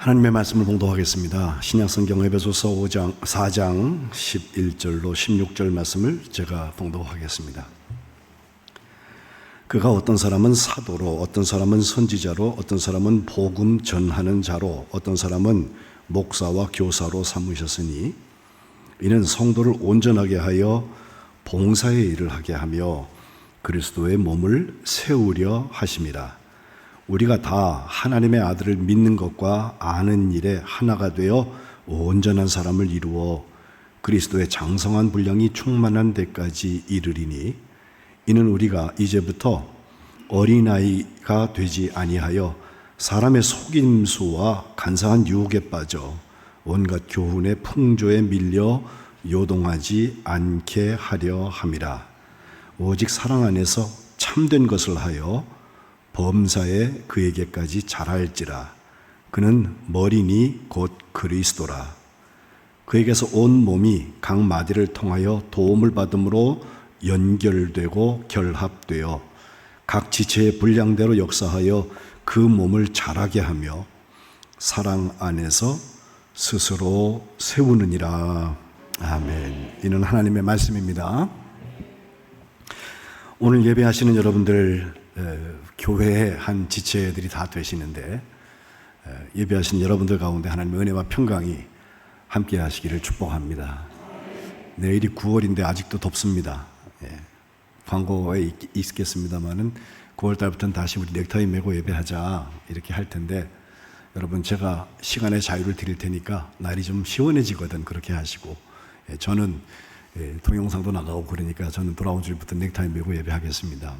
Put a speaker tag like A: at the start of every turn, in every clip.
A: 하나님의 말씀을 봉독하겠습니다. 신약성경 에베소서 4장 11절로 16절 말씀을 제가 봉독하겠습니다. 그가 어떤 사람은 사도로, 어떤 사람은 선지자로, 어떤 사람은 복음 전하는 자로, 어떤 사람은 목사와 교사로 삼으셨으니 이는 성도를 온전하게 하여 봉사의 일을 하게 하며 그리스도의 몸을 세우려 하심이라. 우리가 다 하나님의 아들을 믿는 것과 아는 일에 하나가 되어 온전한 사람을 이루어 그리스도의 장성한 분량이 충만한 데까지 이르리니 이는 우리가 이제부터 어린아이가 되지 아니하여 사람의 속임수와 간사한 유혹에 빠져 온갖 교훈의 풍조에 밀려 요동하지 않게 하려 함이라. 오직 사랑 안에서 참된 것을 하여 범사에 그에게까지 자랄지라. 그는 머리니 곧 그리스도라. 그에게서 온 몸이 각 마디를 통하여 도움을 받음으로 연결되고 결합되어 각 지체의 분량대로 역사하여 그 몸을 자라게 하며 사랑 안에서 스스로 세우느니라. 아멘. 이는 하나님의 말씀입니다. 오늘 예배하시는 여러분들 교회의 한 지체들이 다 되시는데 예배하신 여러분들 가운데 하나님의 은혜와 평강이 함께 하시기를 축복합니다. 내일이 9월인데 아직도 덥습니다. 광고에 있겠습니다만은 9월 달부터는 다시 우리 넥타이 메고 예배하자 이렇게 할 텐데 여러분 제가 시간의 자유를 드릴 테니까 날이 좀 시원해지거든 그렇게 하시고 저는 동영상도 나가고 그러니까 저는 돌아온 주일부터 넥타이 메고 예배하겠습니다.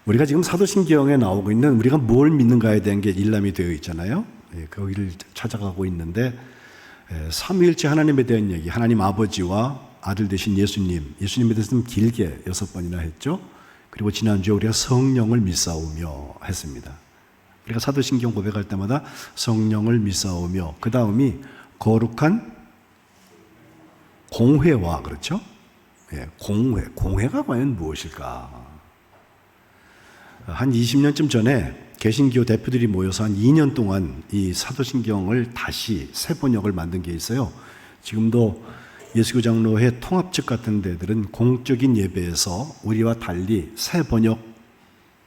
A: 우리가 지금 사도신경에 나오고 있는 우리가 뭘 믿는가에 대한 게 일람이 되어 있잖아요. 거기를 찾아가고 있는데 삼위일체 하나님에 대한 얘기, 하나님 아버지와 아들 되신 예수님에 대해서는 길게 6번이나 했죠. 그리고 지난주에 우리가 성령을 믿사오며 했습니다. 우리가 사도신경 고백할 때마다 성령을 믿사오며 그 다음이 거룩한 공회와 그렇죠? 공회가 과연 무엇일까? 한 20년쯤 전에 개신교 대표들이 모여서 한 2년 동안 이 사도신경을 다시 새 번역을 만든 게 있어요. 지금도 예수교 장로회 통합측 같은 데들은 공적인 예배에서 우리와 달리 새 번역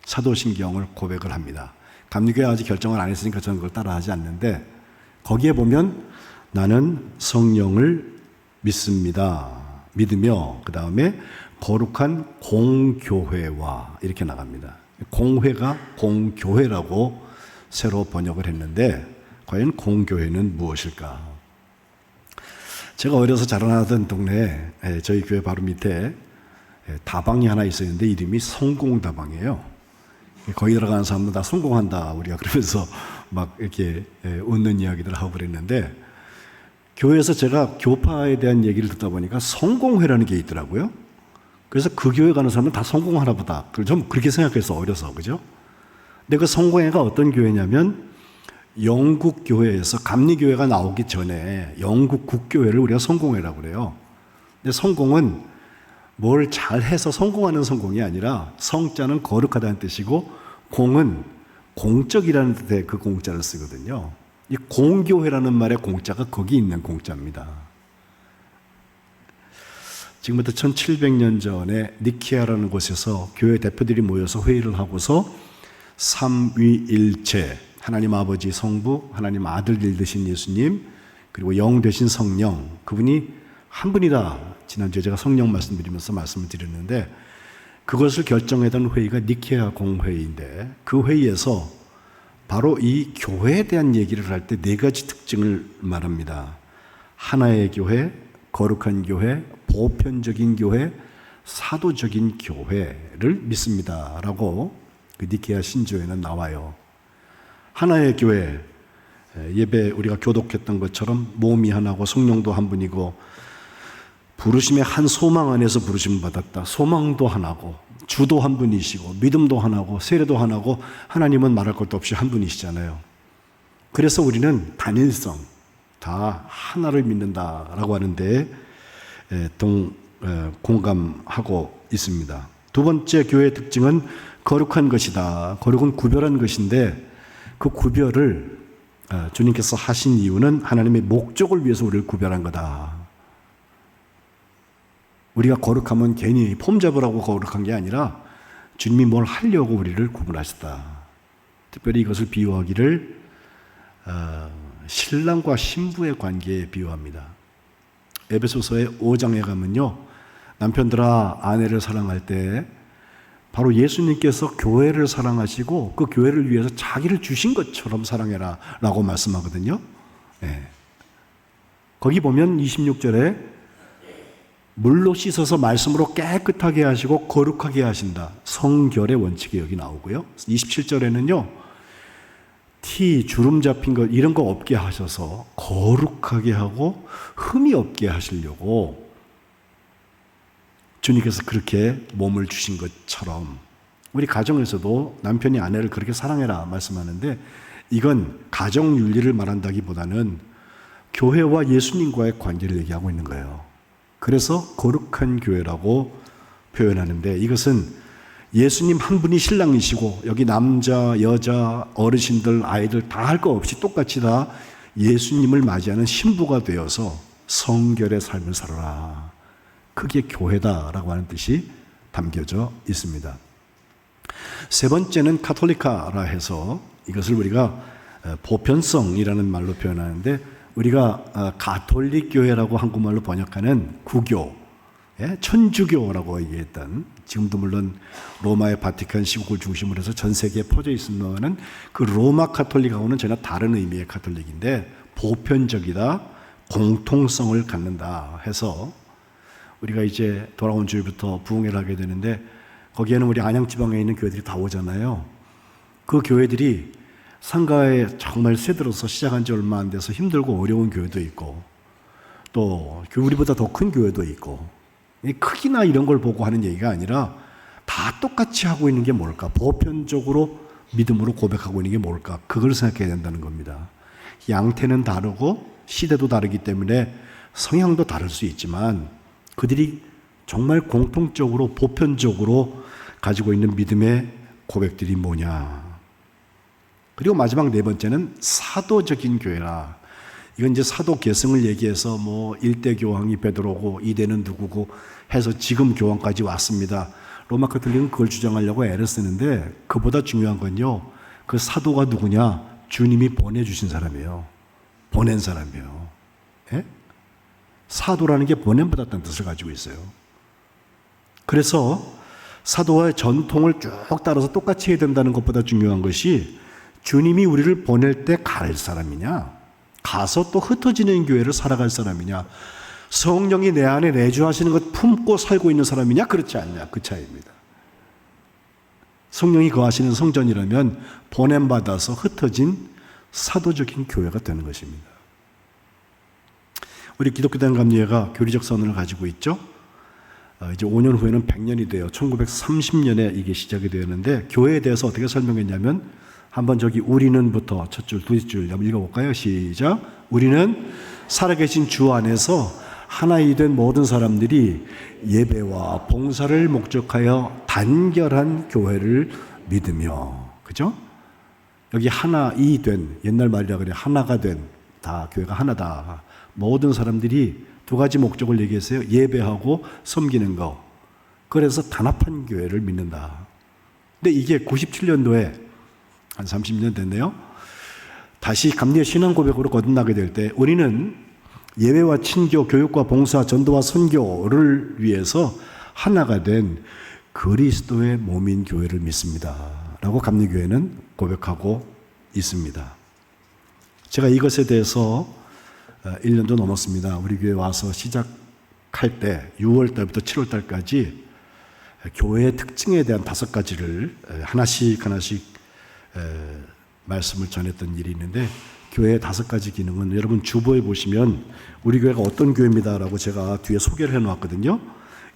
A: 사도신경을 고백을 합니다. 감리교회 아직 결정을 안 했으니까 저는 그걸 따라하지 않는데 거기에 보면 나는 성령을 믿으며 그 다음에 거룩한 공교회와 이렇게 나갑니다. 공회가 공교회라고 새로 번역을 했는데 과연 공교회는 무엇일까? 제가 어려서 자라나던 동네에 저희 교회 바로 밑에 다방이 하나 있었는데 이름이 성공다방이에요. 거기 들어가는 사람들 다 성공한다 우리가 그러면서 막 이렇게 웃는 이야기들 하고 그랬는데 교회에서 제가 교파에 대한 얘기를 듣다 보니까 성공회라는 게 있더라고요. 그래서 그 교회 가는 사람은 다 성공하나 보다. 좀 그렇게 생각해서 어려서, 그죠? 근데 그 성공회가 어떤 교회냐면 영국 교회에서 감리교회가 나오기 전에 영국 국교회를 우리가 성공회라고 그래요. 근데 성공은 뭘 잘해서 성공하는 성공이 아니라 성자는 거룩하다는 뜻이고 공은 공적이라는 뜻의 그 공자를 쓰거든요. 이 공교회라는 말의 공자가 거기 있는 공자입니다. 지금부터 1700년 전에 니케아라는 곳에서 교회 대표들이 모여서 회의를 하고서 삼위일체 하나님 아버지 성부, 하나님 아들 되신 예수님 그리고 영 되신 성령 그분이 한 분이다. 지난주에 제가 성령 말씀드리면서 말씀을 드렸는데 그것을 결정했던 회의가 니케아 공회의인데 그 회의에서 바로 이 교회에 대한 얘기를 할 때 4가지 특징을 말합니다. 하나의 교회, 거룩한 교회, 보편적인 교회, 사도적인 교회를 믿습니다 라고 그 니케아 신조에는 나와요. 하나의 교회, 예배 우리가 교독했던 것처럼 몸이 하나고 성령도 한 분이고 부르심의 한 소망 안에서 부르심 받았다. 소망도 하나고 주도 한 분이시고 믿음도 하나고 세례도 하나고 하나님은 말할 것도 없이 한 분이시잖아요. 그래서 우리는 단일성, 다 하나를 믿는다라고 하는데 공감하고 있습니다. 두 번째 교회의 특징은 거룩한 것이다. 거룩은 구별한 것인데 그 구별을 주님께서 하신 이유는 하나님의 목적을 위해서 우리를 구별한 거다. 우리가 거룩하면 괜히 폼 잡으라고 거룩한 게 아니라 주님이 뭘 하려고 우리를 구분하셨다. 특별히 이것을 비유하기를 신랑과 신부의 관계에 비유합니다. 에베소서의 5장에 가면요, 남편들아 아내를 사랑할 때 바로 예수님께서 교회를 사랑하시고 그 교회를 위해서 자기를 주신 것처럼 사랑해라 라고 말씀하거든요. 네. 거기 보면 26절에 물로 씻어서 말씀으로 깨끗하게 하시고 거룩하게 하신다. 성결의 원칙이 여기 나오고요. 27절에는요, 티, 주름 잡힌 것 이런 거 없게 하셔서 거룩하게 하고 흠이 없게 하시려고 주님께서 그렇게 몸을 주신 것처럼 우리 가정에서도 남편이 아내를 그렇게 사랑해라 말씀하는데, 이건 가정윤리를 말한다기보다는 교회와 예수님과의 관계를 얘기하고 있는 거예요. 그래서 거룩한 교회라고 표현하는데, 이것은 예수님 한 분이 신랑이시고 여기 남자, 여자, 어르신들, 아이들 다 할 거 없이 똑같이 다 예수님을 맞이하는 신부가 되어서 성결의 삶을 살아라. 그게 교회다라고 하는 뜻이 담겨져 있습니다. 세 번째는 카톨리카라 해서 이것을 우리가 보편성이라는 말로 표현하는데, 우리가 가톨릭 교회라고 한국말로 번역하는 구교, 천주교라고 얘기했던, 지금도 물론 로마의 바티칸 시국을 중심으로 해서 전 세계에 퍼져 있는 그 로마 카톨릭하고는 전혀 다른 의미의 카톨릭인데, 보편적이다, 공통성을 갖는다 해서 우리가 이제 돌아온 주일부터 부흥회를 하게 되는데, 거기에는 우리 안양지방에 있는 교회들이 다 오잖아요. 그 교회들이 상가에 정말 새들어서 시작한 지 얼마 안 돼서 힘들고 어려운 교회도 있고, 또 우리보다 더 큰 교회도 있고, 크기나 이런 걸 보고 하는 얘기가 아니라 다 똑같이 하고 있는 게 뭘까? 보편적으로 믿음으로 고백하고 있는 게 뭘까? 그걸 생각해야 된다는 겁니다. 양태는 다르고 시대도 다르기 때문에 성향도 다를 수 있지만 그들이 정말 공통적으로 보편적으로 가지고 있는 믿음의 고백들이 뭐냐. 그리고 마지막 네 번째는 사도적인 교회라. 이건 이제 사도 계승을 얘기해서 뭐 1대 교황이 베드로고 2대는 누구고 해서 지금 교황까지 왔습니다. 로마 카톨릭은 그걸 주장하려고 애를 쓰는데, 그보다 중요한 건요, 그 사도가 누구냐? 주님이 보내주신 사람이에요. 보낸 사람이에요. 예? 사도라는 게 보냄받았다는 뜻을 가지고 있어요. 그래서 사도와의 전통을 쭉 따라서 똑같이 해야 된다는 것보다 중요한 것이 주님이 우리를 보낼 때 갈 사람이냐, 가서 또 흩어지는 교회를 살아갈 사람이냐, 성령이 내 안에 내주하시는 것 품고 살고 있는 사람이냐, 그렇지 않냐, 그 차이입니다. 성령이 거하시는 성전이라면 보냄받아서 흩어진 사도적인 교회가 되는 것입니다. 우리 기독교단감리회가 교리적 선언을 가지고 있죠. 이제 5년 후에는 100년이 돼요. 1930년에 이게 시작이 되었는데, 교회에 대해서 어떻게 설명했냐면, 한번 저기 우리는부터 첫 줄, 두 줄 한번 읽어볼까요? 시작. 우리는 살아계신 주 안에서 하나이 된 모든 사람들이 예배와 봉사를 목적하여 단결한 교회를 믿으며, 그죠? 여기 하나이 된, 옛날 말이라 그래, 하나가 된, 다 교회가 하나다. 모든 사람들이 두 가지 목적을 얘기했어요. 예배하고 섬기는 거. 그래서 단합한 교회를 믿는다. 근데 이게 97년도에 한 30년 됐네요. 다시 감리의 신앙 고백으로 거듭나게 될 때, 우리는 예배와 친교, 교육과 봉사, 전도와 선교를 위해서 하나가 된 그리스도의 몸인 교회를 믿습니다. 라고 감리교회는 고백하고 있습니다. 제가 이것에 대해서 1년도 넘었습니다. 우리 교회 와서 시작할 때 6월 달부터 7월 달까지 교회의 특징에 대한 5가지를 하나씩 말씀을 전했던 일이 있는데, 교회의 5가지 기능은 여러분 주보에 보시면 우리 교회가 어떤 교회입니다라고 제가 뒤에 소개를 해놓았거든요.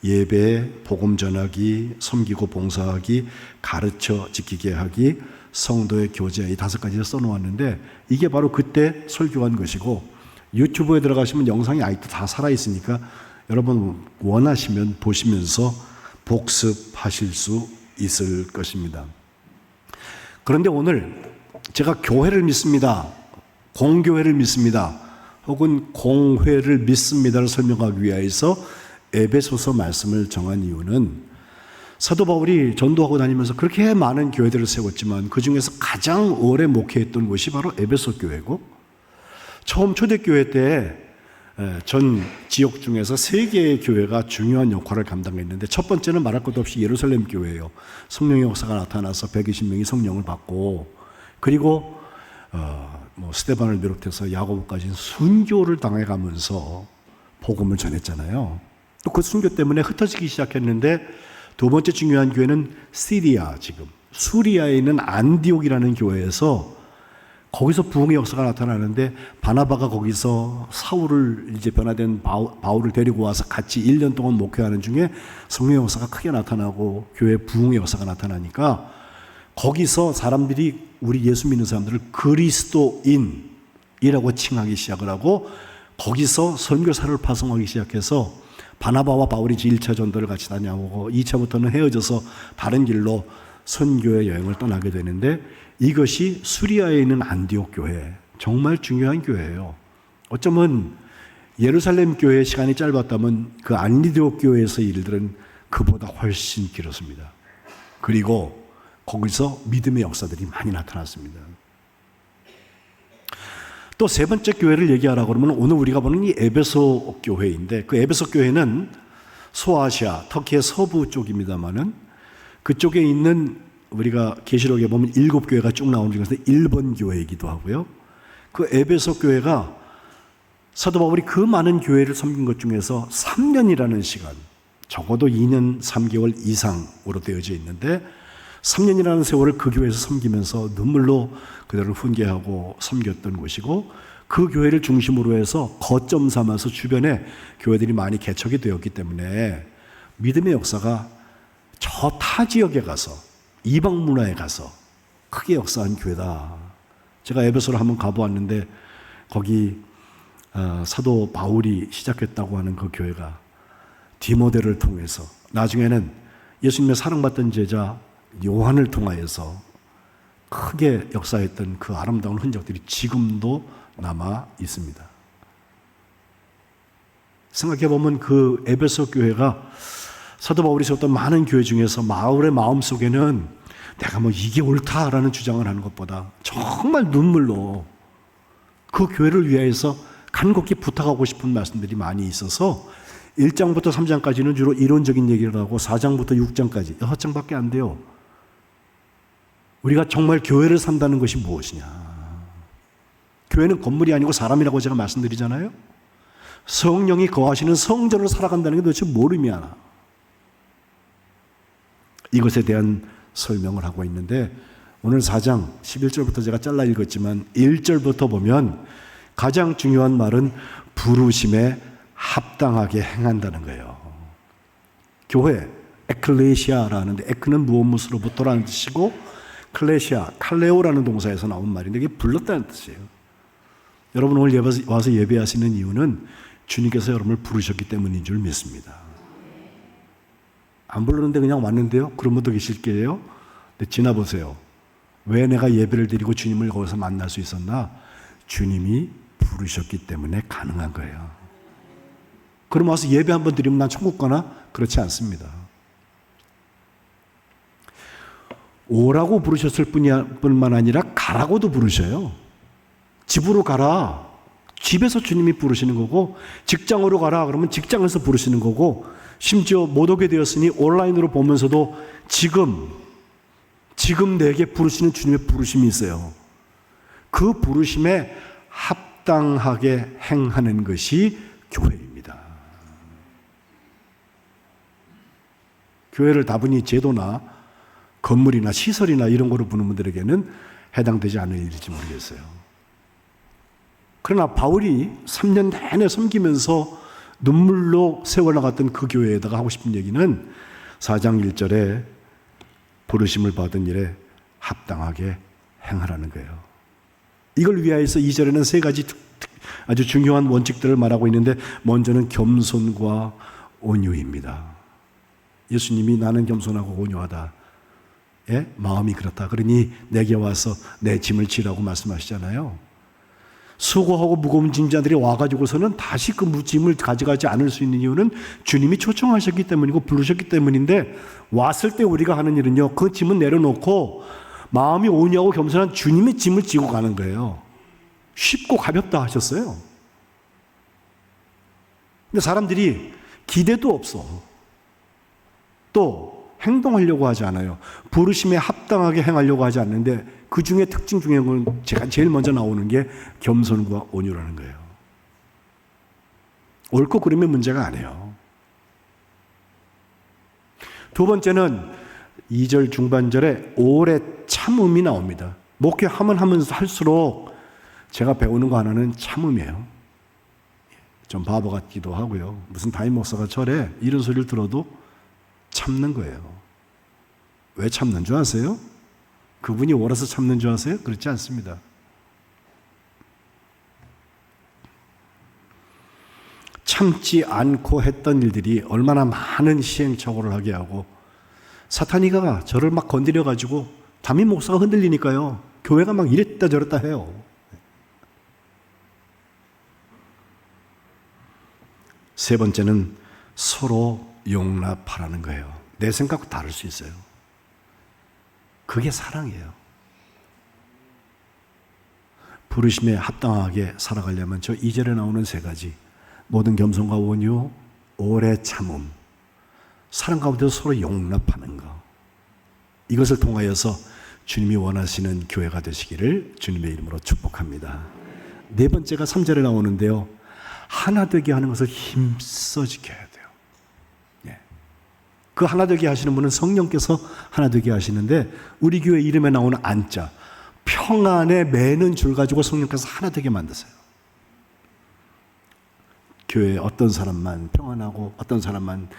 A: 예배, 복음 전하기, 섬기고 봉사하기, 가르쳐 지키게 하기, 성도의 교제, 이 5가지를 써놓았는데, 이게 바로 그때 설교한 것이고, 유튜브에 들어가시면 영상이 아직도 다 살아있으니까 여러분 원하시면 보시면서 복습하실 수 있을 것입니다. 그런데 오늘 제가 교회를 믿습니다, 공교회를 믿습니다. 혹은 공회를 믿습니다를 설명하기 위해서 에베소서 말씀을 정한 이유는 사도 바울이 전도하고 다니면서 그렇게 많은 교회들을 세웠지만 그 중에서 가장 오래 목회했던 곳이 바로 에베소 교회고, 처음 초대교회 때 전 지역 중에서 3개의 교회가 중요한 역할을 감당했는데, 첫 번째는 말할 것도 없이 예루살렘 교회예요. 성령의 역사가 나타나서 120명이 성령을 받고, 그리고 스데반을 비롯해서 야고보까지 순교를 당해가면서 복음을 전했잖아요. 또 그 순교 때문에 흩어지기 시작했는데, 두 번째 중요한 교회는 시리아, 지금 수리아에 있는 안디옥이라는 교회에서 거기서 부흥의 역사가 나타나는데, 바나바가 거기서 사울을 이제 변화된 바울을 데리고 와서 같이 1년 동안 목회하는 중에 성령의 역사가 크게 나타나고 교회 부흥의 역사가 나타나니까, 거기서 사람들이 우리 예수 믿는 사람들을 그리스도인이라고 칭하기 시작을 하고, 거기서 선교사를 파송하기 시작해서 바나바와 바울이 1차 전도를 같이 다녀오고 2차부터는 헤어져서 다른 길로 선교의 여행을 떠나게 되는데, 이것이 수리아에 있는 안디옥 교회, 정말 중요한 교회예요. 어쩌면 예루살렘 교회의 시간이 짧았다면 그 안디옥 교회에서 일들은 그보다 훨씬 길었습니다. 그리고 거기서 믿음의 역사들이 많이 나타났습니다. 또 세 번째 교회를 얘기하라고 그러면 오늘 우리가 보는 이 에베소 교회인데, 그 에베소 교회는 소아시아, 터키의 서부 쪽입니다만은 그쪽에 있는, 우리가 계시록에 보면 7교회가 쭉 나오는 중에서 1번 교회이기도 하고요. 그 에베소 교회가 사도 바울이 그 많은 교회를 섬긴 것 중에서 3년이라는 시간, 적어도 2년 3개월 이상으로 되어져 있는데, 3년이라는 세월을 그 교회에서 섬기면서 눈물로 그들을 훈계하고 섬겼던 곳이고, 그 교회를 중심으로 해서 거점 삼아서 주변에 교회들이 많이 개척이 되었기 때문에 믿음의 역사가 저 타 지역에 가서, 이방 문화에 가서 크게 역사한 교회다. 제가 에베소를 한번 가보았는데, 거기 사도 바울이 시작했다고 하는 그 교회가 디모데를 통해서 나중에는 예수님의 사랑받던 제자 요한을 통하여서 크게 역사했던 그 아름다운 흔적들이 지금도 남아 있습니다. 생각해보면 그 에베소 교회가 사도 바울이 세웠던 많은 교회 중에서 바울의 마음속에는 내가 뭐 이게 옳다라는 주장을 하는 것보다 정말 눈물로 그 교회를 위해서 간곡히 부탁하고 싶은 말씀들이 많이 있어서 1장부터 3장까지는 주로 이론적인 얘기를 하고 4장부터 6장까지 6장밖에 안 돼요. 우리가 정말 교회를 산다는 것이 무엇이냐? 교회는 건물이 아니고 사람이라고 제가 말씀드리잖아요. 성령이 거하시는 성전을 살아간다는 게 도대체 뭘 의미하나? 이것에 대한 설명을 하고 있는데, 오늘 4장 11절부터 제가 잘라 읽었지만 1절부터 보면 가장 중요한 말은 부르심에 합당하게 행한다는 거예요. 교회, 에클레시아라는데, 에크는 무엇무엇으로부터라는 뜻이고, 클레시아, 칼레오라는 동사에서 나온 말인데 이게 불렀다는 뜻이에요. 여러분 오늘 와서 예배하시는 이유는 주님께서 여러분을 부르셨기 때문인 줄 믿습니다. 안 불렀는데 그냥 왔는데요? 그런 분도 계실 거예요. 근데 지나보세요. 왜 내가 예배를 드리고 주님을 거기서 만날 수 있었나? 주님이 부르셨기 때문에 가능한 거예요. 그럼 와서 예배 한번 드리면 난 천국 가나? 그렇지 않습니다. 오라고 부르셨을 뿐만 아니라 가라고도 부르셔요. 집으로 가라. 집에서 주님이 부르시는 거고, 직장으로 가라 그러면 직장에서 부르시는 거고, 심지어 못 오게 되었으니 온라인으로 보면서도 지금 내게 부르시는 주님의 부르심이 있어요. 그 부르심에 합당하게 행하는 것이 교회입니다. 교회를 다분히 제도나 건물이나 시설이나 이런 거로 보는 분들에게는 해당되지 않을 일일지 모르겠어요. 그러나 바울이 3년 내내 섬기면서 눈물로 세워나갔던 그 교회에다가 하고 싶은 얘기는 4장 1절에 부르심을 받은 일에 합당하게 행하라는 거예요. 이걸 위하여서 2절에는 3가지 아주 중요한 원칙들을 말하고 있는데, 먼저는 겸손과 온유입니다. 예수님이 나는 겸손하고 온유하다. 예? 마음이 그렇다. 그러니 내게 와서 내 짐을 지라고 말씀하시잖아요. 수고하고 무거운 짐자들이 와가지고서는 다시 그 짐을 가져가지 않을 수 있는 이유는 주님이 초청하셨기 때문이고 부르셨기 때문인데, 왔을 때 우리가 하는 일은요, 그 짐은 내려놓고 마음이 온유하고 겸손한 주님의 짐을 지고 가는 거예요. 쉽고 가볍다 하셨어요. 근데 사람들이 기대도 없어. 또 행동하려고 하지 않아요. 부르심에 합당하게 행하려고 하지 않는데, 그 중에 특징 중에 제가 제일 먼저 나오는 게 겸손과 온유라는 거예요. 옳고 그름의 문제가 아니에요. 두 번째는 2절 중반절에 오래 참음이 나옵니다. 목회하면 할수록 제가 배우는 거 하나는 참음이에요. 좀 바보 같기도 하고요. 무슨 담임 목사가 절에 이런 소리를 들어도 참는 거예요. 왜 참는 줄 아세요? 그분이 원해서 참는 줄 아세요? 그렇지 않습니다. 참지 않고 했던 일들이 얼마나 많은 시행착오를 하게 하고, 사탄이가 저를 막 건드려가지고 담임 목사가 흔들리니까요, 교회가 막 이랬다 저랬다 해요. 세 번째는 서로 용납하라는 거예요. 내 생각과 다를 수 있어요. 그게 사랑이에요. 부르심에 합당하게 살아가려면 저 2절에 나오는 세 가지, 모든 겸손과 온유, 오래 참음, 사랑 가운데 서로 용납하는 것, 이것을 통하여서 주님이 원하시는 교회가 되시기를 주님의 이름으로 축복합니다. 네 번째가 3절에 나오는데요, 하나 되게 하는 것을 힘써 지켜야 돼요. 그 하나 되게 하시는 분은 성령께서 하나 되게 하시는데, 우리 교회 이름에 나오는 안자, 평안에 매는 줄 가지고 성령께서 하나 되게 만드세요. 교회에 어떤 사람만 평안하고 어떤 사람만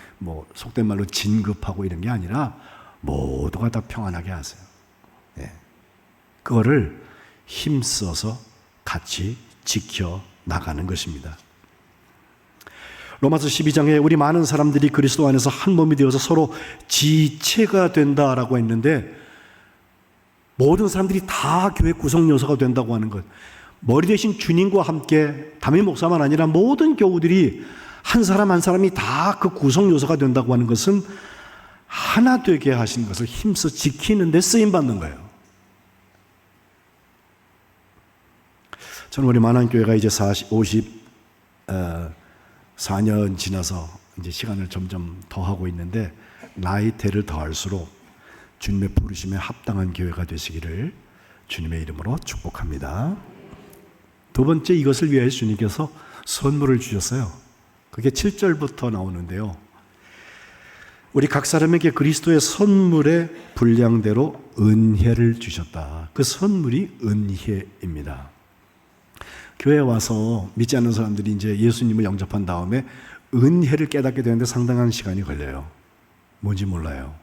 A: 속된 말로 진급하고 이런 게 아니라 모두가 다 평안하게 하세요. 그거를 힘써서 같이 지켜 나가는 것입니다. 로마서 12장에 우리 많은 사람들이 그리스도 안에서 한 몸이 되어서 서로 지체가 된다라고 했는데, 모든 사람들이 다 교회 구성 요소가 된다고 하는 것, 머리 대신 주님과 함께 담임 목사만 아니라 모든 교우들이 한 사람 한 사람이 다 그 구성 요소가 된다고 하는 것은 하나 되게 하신 것을 힘써 지키는 데 쓰임받는 거예요. 저는 우리 만안교회가 이제 4년 지나서 이제 시간을 점점 더 하고 있는데, 나이대를 더할수록 주님의 부르심에 합당한 교회가 되시기를 주님의 이름으로 축복합니다. 두 번째, 이것을 위해 주님께서 선물을 주셨어요. 그게 7절부터 나오는데요, 우리 각 사람에게 그리스도의 선물의 분량대로 은혜를 주셨다. 그 선물이 은혜입니다. 교회에 와서 믿지 않는 사람들이 이제 예수님을 영접한 다음에 은혜를 깨닫게 되는데 상당한 시간이 걸려요. 뭔지 몰라요.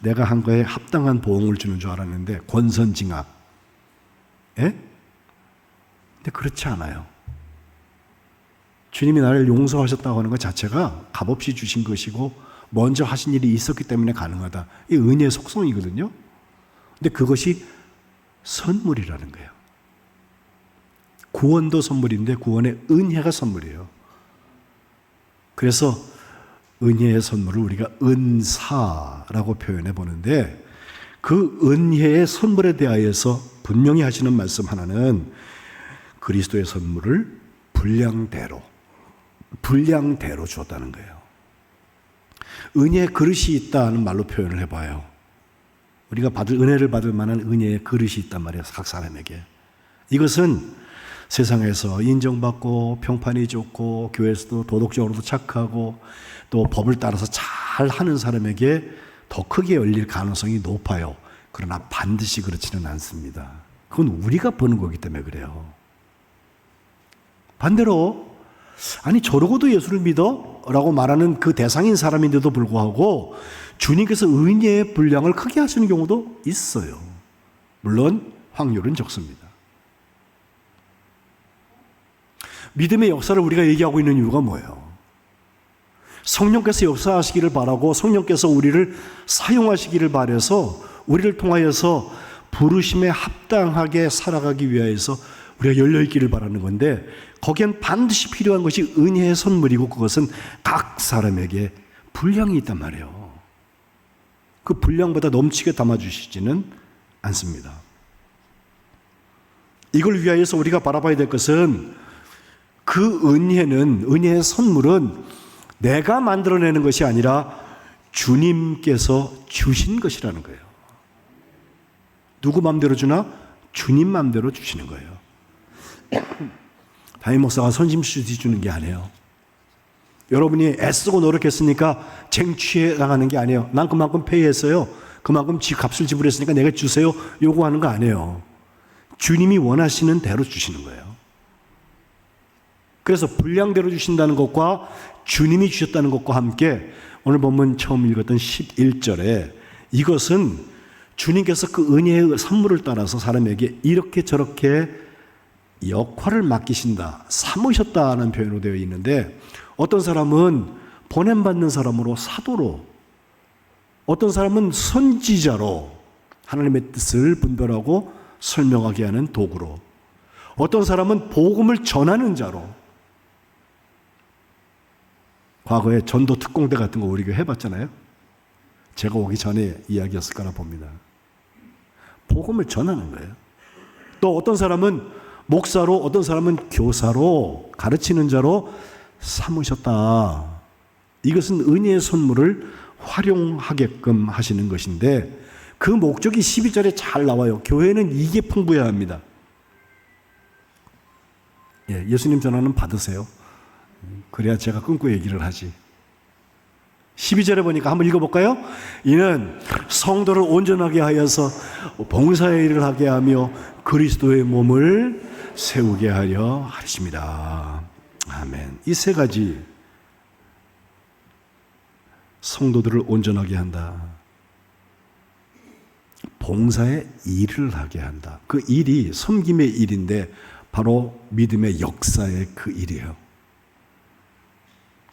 A: 내가 한 거에 합당한 보응을 주는 줄 알았는데 권선징악. 근데 그렇지 않아요. 주님이 나를 용서하셨다고 하는 것 자체가 값없이 주신 것이고 먼저 하신 일이 있었기 때문에 가능하다. 이 은혜의 속성이거든요. 근데 그것이 선물이라는 거예요. 구원도 선물인데 구원의 은혜가 선물이에요. 그래서 은혜의 선물을 우리가 은사라고 표현해 보는데, 그 은혜의 선물에 대하여서 분명히 하시는 말씀 하나는 그리스도의 선물을 분량대로 주었다는 거예요. 은혜의 그릇이 있다는 말로 표현을 해봐요. 우리가 은혜를 받을 만한 은혜의 그릇이 있단 말이에요, 각 사람에게. 이것은 세상에서 인정받고 평판이 좋고 교회에서도 도덕적으로도 착하고 또 법을 따라서 잘 하는 사람에게 더 크게 열릴 가능성이 높아요. 그러나 반드시 그렇지는 않습니다. 그건 우리가 버는 거기 때문에 그래요. 반대로 아니 저러고도 예수를 믿어? 라고 말하는 그 대상인 사람인데도 불구하고 주님께서 은혜의 분량을 크게 하시는 경우도 있어요. 물론 확률은 적습니다. 믿음의 역사를 우리가 얘기하고 있는 이유가 뭐예요? 성령께서 역사하시기를 바라고 성령께서 우리를 사용하시기를 바라서 우리를 통하여서 부르심에 합당하게 살아가기 위하여서 우리가 열려있기를 바라는 건데 거기엔 반드시 필요한 것이 은혜의 선물이고 그것은 각 사람에게 분량이 있단 말이에요. 그 분량보다 넘치게 담아주시지는 않습니다. 이걸 위하여서 우리가 바라봐야 될 것은 그 은혜의 선물은 내가 만들어내는 것이 아니라 주님께서 주신 것이라는 거예요. 누구 마음대로 주나? 주님 마음대로 주시는 거예요. 담임 목사가 선심수지 주는 게 아니에요. 여러분이 애쓰고 노력했으니까 쟁취해 나가는 게 아니에요. 난 그만큼 페이했어요. 그만큼 값을 지불했으니까 내가 주세요. 요구하는 거 아니에요. 주님이 원하시는 대로 주시는 거예요. 그래서 분량대로 주신다는 것과 주님이 주셨다는 것과 함께 오늘 본문 처음 읽었던 11절에 이것은 주님께서 그 은혜의 선물을 따라서 사람에게 이렇게 저렇게 역할을 맡기신다, 삼으셨다는 표현으로 되어 있는데 어떤 사람은 보냄받는 사람으로 사도로, 어떤 사람은 선지자로 하나님의 뜻을 분별하고 설명하게 하는 도구로, 어떤 사람은 복음을 전하는 자로, 과거에 전도 특공대 같은 거 우리가 해봤잖아요. 제가 오기 전에 이야기였을 거라 봅니다. 복음을 전하는 거예요. 또 어떤 사람은 목사로, 어떤 사람은 교사로, 가르치는 자로 삼으셨다. 이것은 은혜의 선물을 활용하게끔 하시는 것인데 그 목적이 12절에 잘 나와요. 교회는 이게 풍부해야 합니다. 예수님 전화는 받으세요. 그래야 제가 끊고 얘기를 하지. 12절에 보니까 한번 읽어볼까요? 이는 성도를 온전하게 하여서 봉사의 일을 하게 하며 그리스도의 몸을 세우게 하려 하십니다. 아멘. 이 세 가지, 성도들을 온전하게 한다, 봉사의 일을 하게 한다. 그 일이 섬김의 일인데 바로 믿음의 역사의 그 일이에요.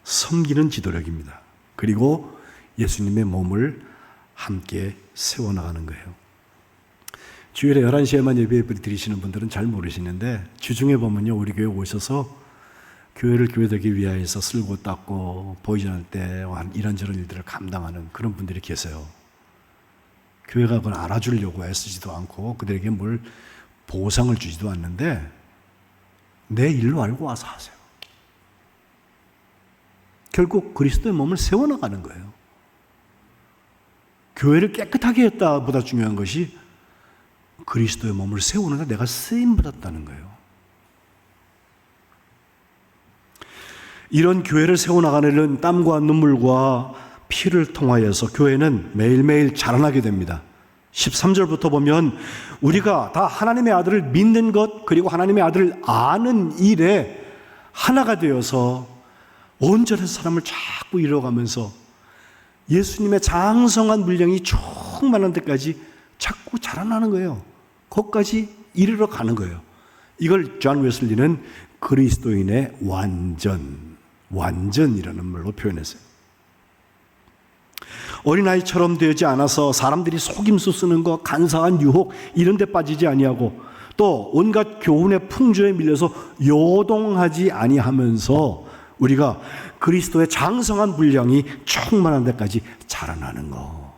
A: 섬기는 지도력입니다. 그리고 예수님의 몸을 함께 세워나가는 거예요. 주일에 11시에만 예배 드리시는 분들은 잘 모르시는데 주중에 보면요, 우리 교회 오셔서 교회를 교회되기 위하여서 쓸고 닦고 보이전할 때 이런저런 일들을 감당하는 그런 분들이 계세요. 교회가 그걸 알아주려고 애쓰지도 않고 그들에게 뭘 보상을 주지도 않는데 내 일로 알고 와서 하세요. 결국 그리스도의 몸을 세워나가는 거예요. 교회를 깨끗하게 했다 보다 중요한 것이 그리스도의 몸을 세우는데 내가 쓰임받았다는 거예요. 이런 교회를 세워나가는 땀과 눈물과 피를 통하여서 교회는 매일매일 자라나게 됩니다. 13절부터 보면 우리가 다 하나님의 아들을 믿는 것, 그리고 하나님의 아들을 아는 일에 하나가 되어서 온전한 사람을 자꾸 이뤄가면서 예수님의 장성한 분량이 충만한 데까지 자꾸 자라나는 거예요. 거기까지 이르러 가는 거예요. 이걸 존 웨슬리는 그리스도인의 완전이라는 말로 표현했어요. 어린아이처럼 되지 않아서 사람들이 속임수 쓰는 것, 간사한 유혹 이런 데 빠지지 아니하고 또 온갖 교훈의 풍조에 밀려서 요동하지 아니하면서 우리가 그리스도의 장성한 분량이 충만한 데까지 자라나는 것.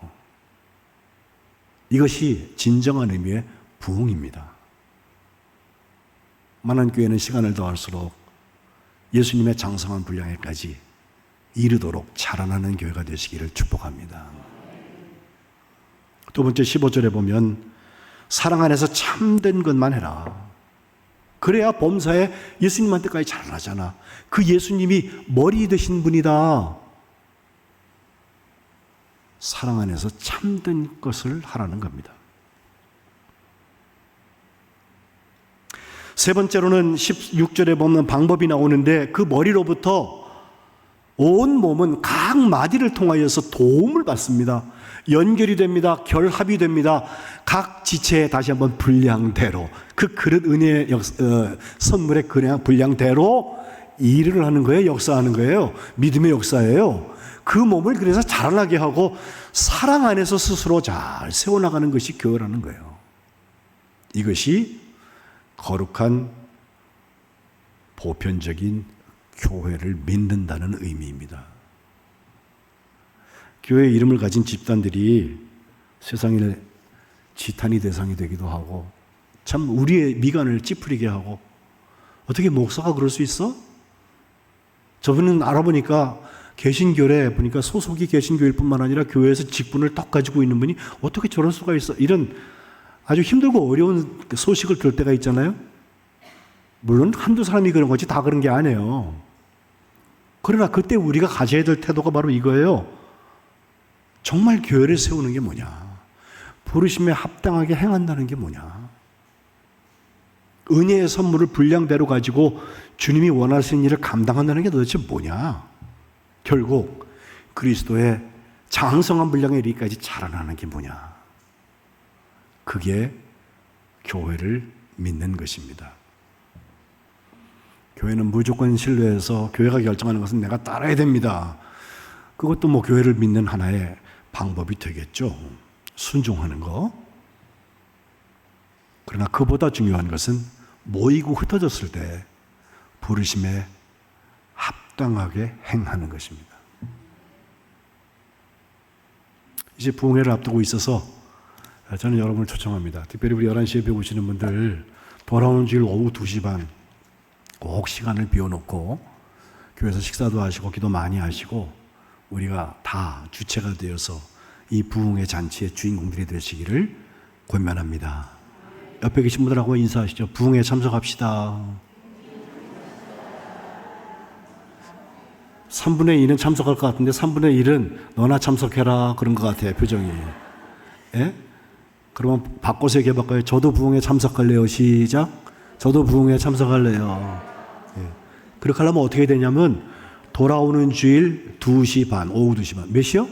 A: 이것이 진정한 의미의 부흥입니다. 많은 교회는 시간을 더할수록 예수님의 장성한 분량에까지 이르도록 자라나는 교회가 되시기를 축복합니다. 두 번째 15절에 보면 사랑 안에서 참된 것만 해라. 그래야 범사에 예수님한테까지 자라나잖아. 그 예수님이 머리 되신 분이다. 사랑 안에서 참된 것을 하라는 겁니다. 세 번째로는 16절에 보면 방법이 나오는데 그 머리로부터 온 몸은 각 마디를 통하여서 도움을 받습니다. 연결이 됩니다. 결합이 됩니다. 각 지체에 다시 한번 분량대로 그 그릇 은혜의 선물의 분량대로 일을 하는 거예요. 역사하는 거예요. 믿음의 역사예요. 그 몸을 그래서 자라나게 하고 사랑 안에서 스스로 잘 세워나가는 것이 교회라는 거예요. 이것이 거룩한 보편적인 교회를 믿는다는 의미입니다. 교회의 이름을 가진 집단들이 세상에 지탄이 대상이 되기도 하고 참 우리의 미간을 찌푸리게 하고 어떻게 목사가 그럴 수 있어? 저분은 알아보니까 개신교래 보니까 소속이 개신교일 뿐만 아니라 교회에서 직분을 딱 가지고 있는 분이 어떻게 저럴 수가 있어? 이런 아주 힘들고 어려운 소식을 들을 때가 있잖아요. 물론 한두 사람이 그런 거지 다 그런 게 아니에요. 그러나 그때 우리가 가져야 될 태도가 바로 이거예요. 정말 교회를 세우는 게 뭐냐? 부르심에 합당하게 행한다는 게 뭐냐? 은혜의 선물을 분량대로 가지고 주님이 원하시는 일을 감당한다는 게 도대체 뭐냐? 결국 그리스도의 장성한 분량에 이르기까지 자라나는 게 뭐냐? 그게 교회를 믿는 것입니다. 교회는 무조건 신뢰해서 교회가 결정하는 것은 내가 따라야 됩니다. 그것도 뭐 교회를 믿는 하나의 방법이 되겠죠. 순종하는 거. 그러나 그보다 중요한 것은 모이고 흩어졌을 때 부르심에 합당하게 행하는 것입니다. 이제 부흥회를 앞두고 있어서 저는 여러분을 초청합니다. 특별히 우리 11시에 배우시는 분들 돌아오는 주일 오후 2시 반 꼭 시간을 비워놓고 교회에서 식사도 하시고 기도 많이 하시고 우리가 다 주체가 되어서 이 부흥의 잔치의 주인공들이 되시기를 권면합니다. 옆에 계신 분들하고 인사하시죠. 부흥에 참석합시다. 3분의 2는 참석할 것 같은데 3분의 1은 너나 참석해라 그런 것 같아요. 표정이. 예? 그러면 바꿔서 얘기해 볼까요? 저도 부흥에 참석할래요. 시작. 저도 부흥에 참석할래요. 예. 그렇게 하려면 어떻게 되냐면 돌아오는 주일 2시 반, 오후 2시 반. 몇 시요?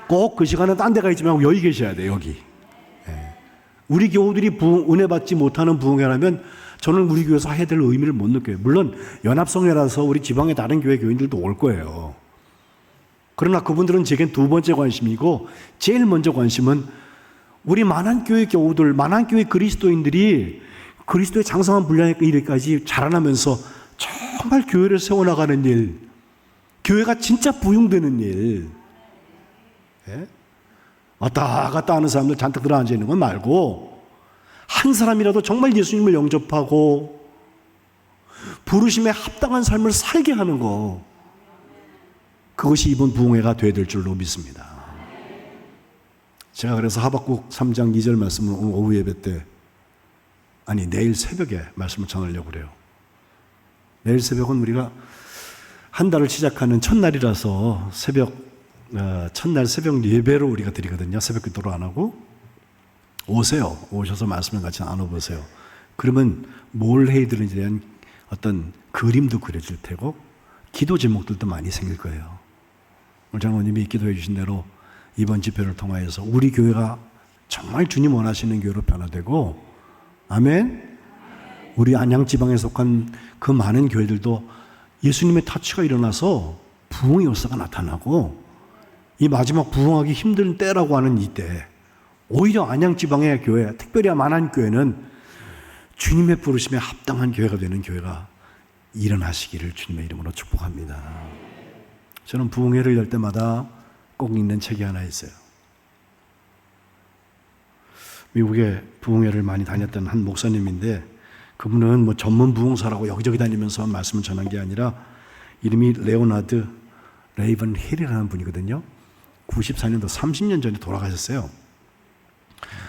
A: 꼭 그 시간은 딴 데 가 있지 말고 여기 계셔야 돼요. 여기. 예. 우리 교우들이 은혜 받지 못하는 부흥회라면 저는 우리 교회에서 해야 될 의미를 못 느껴요. 물론 연합성회라서 우리 지방의 다른 교회 교인들도 올 거예요. 그러나 그분들은 제겐 두 번째 관심이고 제일 먼저 관심은 우리 만한교회 교우들, 만한교회 그리스도인들이 그리스도의 장성한 분량에 이르기까지 자라나면서 정말 교회를 세워나가는 일, 교회가 진짜 부흥되는 일. 예? 왔다 갔다 하는 사람들 잔뜩 들어앉아 있는 건 말고 한 사람이라도 정말 예수님을 영접하고 부르심에 합당한 삶을 살게 하는 거, 그것이 이번 부흥회가 되어야 될 줄로 믿습니다. 제가 그래서 하박국 3장 2절 말씀을 오늘 오후 예배 때, 아니 내일 새벽에 말씀을 전하려고 그래요. 내일 새벽은 우리가 한 달을 시작하는 첫날이라서 첫날 새벽 예배로 우리가 드리거든요. 새벽 기도를 안 하고 오세요. 오셔서 말씀을 같이 나눠보세요. 그러면 뭘 해야 되는지에 대한 어떤 그림도 그려질 테고 기도 제목들도 많이 생길 거예요. 오늘 장로님이 기도해 주신 대로 이번 집회를 통하여서 우리 교회가 정말 주님 원하시는 교회로 변화되고, 아멘. 우리 안양지방에 속한 그 많은 교회들도 예수님의 터치가 일어나서 부흥의 역사가 나타나고, 이 마지막 부흥하기 힘든 때라고 하는 이때 오히려 안양지방의 교회, 특별히 만한 교회는 주님의 부르심에 합당한 교회가 되는 교회가 일어나시기를 주님의 이름으로 축복합니다. 저는 부흥회를 열 때마다 꼭 읽는 책이 하나 있어요. 미국에 부흥회를 많이 다녔던 한 목사님인데, 그분은 뭐 전문 부흥사라고 여기저기 다니면서 말씀을 전한 게 아니라 이름이 레오나드 레이븐 힐이라는 분이거든요. 94년도 30년 전에 돌아가셨어요.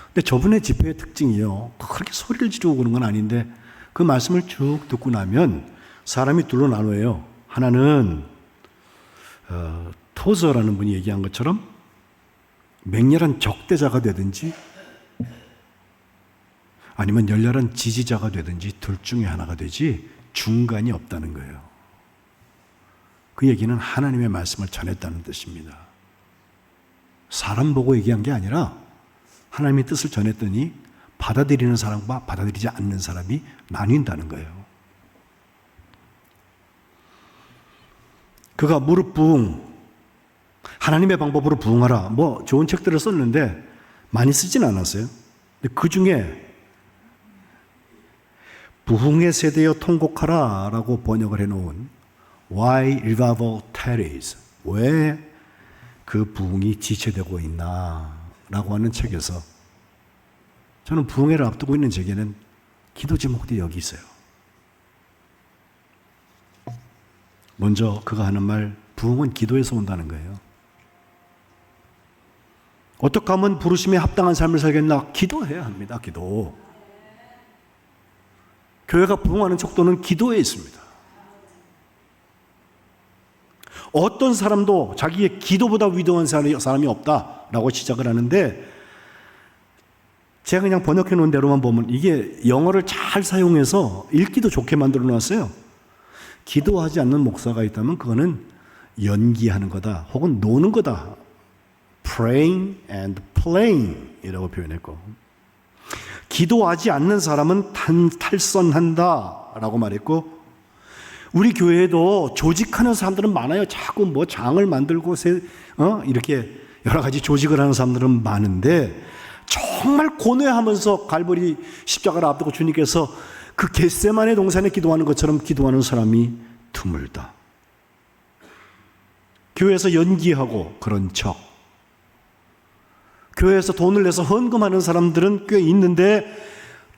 A: 근데 저분의 집회의 특징이요, 그렇게 소리를 지르고 그런 건 아닌데 그 말씀을 쭉 듣고 나면 사람이 둘로 나눠요. 하나는 토저라는 분이 얘기한 것처럼 맹렬한 적대자가 되든지 아니면 열렬한 지지자가 되든지 둘 중에 하나가 되지 중간이 없다는 거예요. 그 얘기는 하나님의 말씀을 전했다는 뜻입니다. 사람 보고 얘기한 게 아니라 하나님의 뜻을 전했더니 받아들이는 사람과 받아들이지 않는 사람이 나뉜다는 거예요. 그가 무릎 부흥, 하나님의 방법으로 부흥하라, 뭐 좋은 책들을 썼는데 많이 쓰진 않았어요. 근데 그 중에 부흥의 세대여 통곡하라 라고 번역을 해놓은 Why Revival Tarries, 왜 그 부흥이 지체되고 있나 라고 하는 책에서 저는 부흥회를 앞두고 있는 제게는 기도 제목들이 여기 있어요. 먼저 그가 하는 말, 부흥은 기도에서 온다는 거예요. 어떻게 하면 부르심에 합당한 삶을 살겠나? 기도해야 합니다. 기도. 교회가 부흥하는 척도는 기도에 있습니다. 어떤 사람도 자기의 기도보다 위대한 사람이 없다라고 시작을 하는데, 제가 그냥 번역해 놓은 대로만 보면 이게 영어를 잘 사용해서 읽기도 좋게 만들어 놨어요. 기도하지 않는 목사가 있다면 그거는 연기하는 거다 혹은 노는 거다. Praying and playing 이라고 표현했고, 기도하지 않는 사람은 탈선한다 라고 말했고, 우리 교회에도 조직하는 사람들은 많아요. 자꾸 뭐 장을 만들고 이렇게 여러 가지 조직을 하는 사람들은 많은데, 정말 고뇌하면서 갈보리 십자가를 앞두고 주님께서 그 겟세마네 동산에 기도하는 것처럼 기도하는 사람이 드물다. 교회에서 연기하고 그런 척, 교회에서 돈을 내서 헌금하는 사람들은 꽤 있는데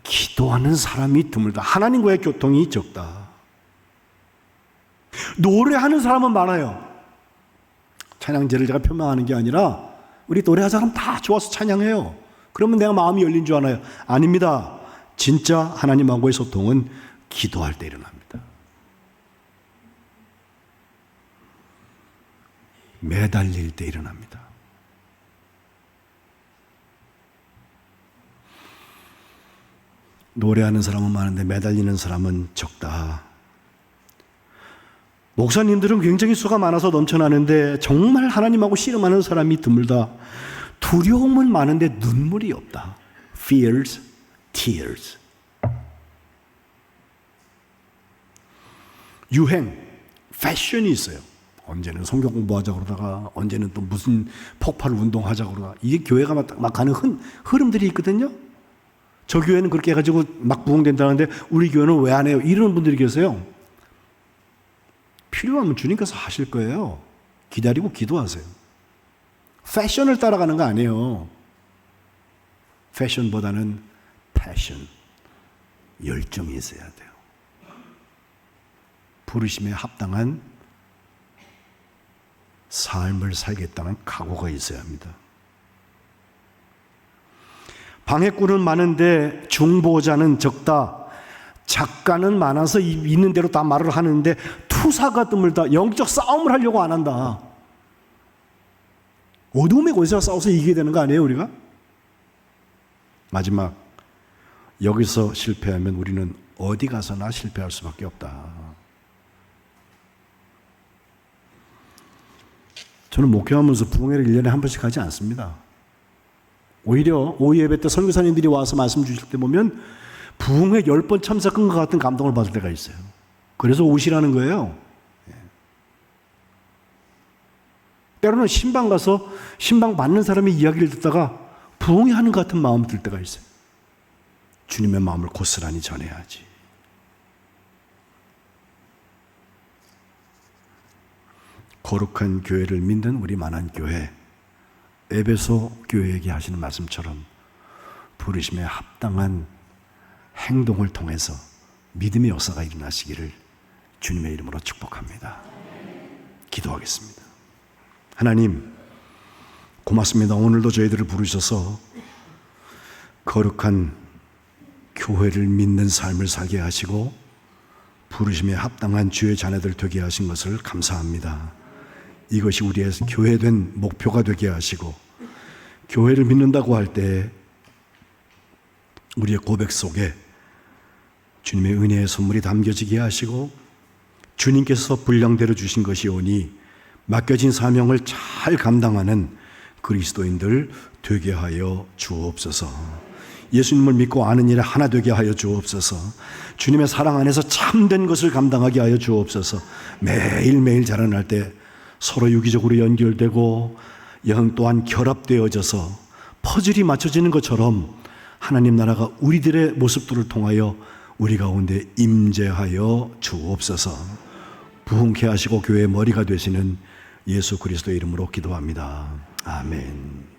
A: 기도하는 사람이 드물다. 하나님과의 교통이 적다. 노래하는 사람은 많아요. 찬양제를 제가 표명하는 게 아니라 우리 노래하는 사람 다 좋아서 찬양해요. 그러면 내가 마음이 열린 줄 아나요? 아닙니다. 진짜 하나님하고의 소통은 기도할 때 일어납니다. 매달릴 때 일어납니다. 노래하는 사람은 많은데 매달리는 사람은 적다. 목사님들은 굉장히 수가 많아서 넘쳐나는데 정말 하나님하고 씨름하는 사람이 드물다. 두려움은 많은데 눈물이 없다. Fears, tears. 유행, 패션이 있어요. 언제는 성경 공부하자 그러다가 언제는 또 무슨 폭발 운동하자 그러다가, 이게 교회가 막 가는 흐름들이 있거든요. 저 교회는 그렇게 해가지고 막 부흥된다는데 우리 교회는 왜 안 해요? 이러는 분들이 계세요. 필요하면 주님께서 하실 거예요. 기다리고 기도하세요. 패션을 따라가는 거 아니에요. 패션보다는 패션, 열정이 있어야 돼요. 부르심에 합당한 삶을 살겠다는 각오가 있어야 합니다. 방해꾼은 많은데 중보자는 적다. 작가는 많아서 있는 대로 다 말을 하는데 투사가 드물다. 영적 싸움을 하려고 안 한다. 어둠의 권세와 싸워서 이기게 되는 거 아니에요, 우리가? 마지막, 여기서 실패하면 우리는 어디 가서나 실패할 수밖에 없다. 저는 목회하면서 부흥회를 1년에 한 번씩 하지 않습니다. 오히려 오후 예배 때 선교사님들이 와서 말씀 주실 때 보면 부흥회 10번 참석한 것 같은 감동을 받을 때가 있어요. 그래서 오시라는 거예요. 때로는 신방 가서 신방 받는 사람의 이야기를 듣다가 부흥회 하는 것 같은 마음이 들 때가 있어요. 주님의 마음을 고스란히 전해야지. 거룩한 교회를 믿는 우리 만한교회, 에베소 교회에게 하시는 말씀처럼 부르심에 합당한 행동을 통해서 믿음의 역사가 일어나시기를 주님의 이름으로 축복합니다. 기도하겠습니다. 하나님, 고맙습니다. 오늘도 저희들을 부르셔서 거룩한 교회를 믿는 삶을 살게 하시고 부르심에 합당한 주의 자녀들 되게 하신 것을 감사합니다. 이것이 우리의 교회된 목표가 되게 하시고, 교회를 믿는다고 할 때 우리의 고백 속에 주님의 은혜의 선물이 담겨지게 하시고, 주님께서 분량대로 주신 것이 오니 맡겨진 사명을 잘 감당하는 그리스도인들 되게 하여 주옵소서. 예수님을 믿고 아는 일에 하나 되게 하여 주옵소서. 주님의 사랑 안에서 참된 것을 감당하게 하여 주옵소서. 매일매일 자라날 때 서로 유기적으로 연결되고 영 또한 결합되어져서 퍼즐이 맞춰지는 것처럼 하나님 나라가 우리들의 모습들을 통하여 우리 가운데 임재하여 주옵소서. 부흥케 하시고 교회의 머리가 되시는 예수 그리스도의 이름으로 기도합니다. 아멘.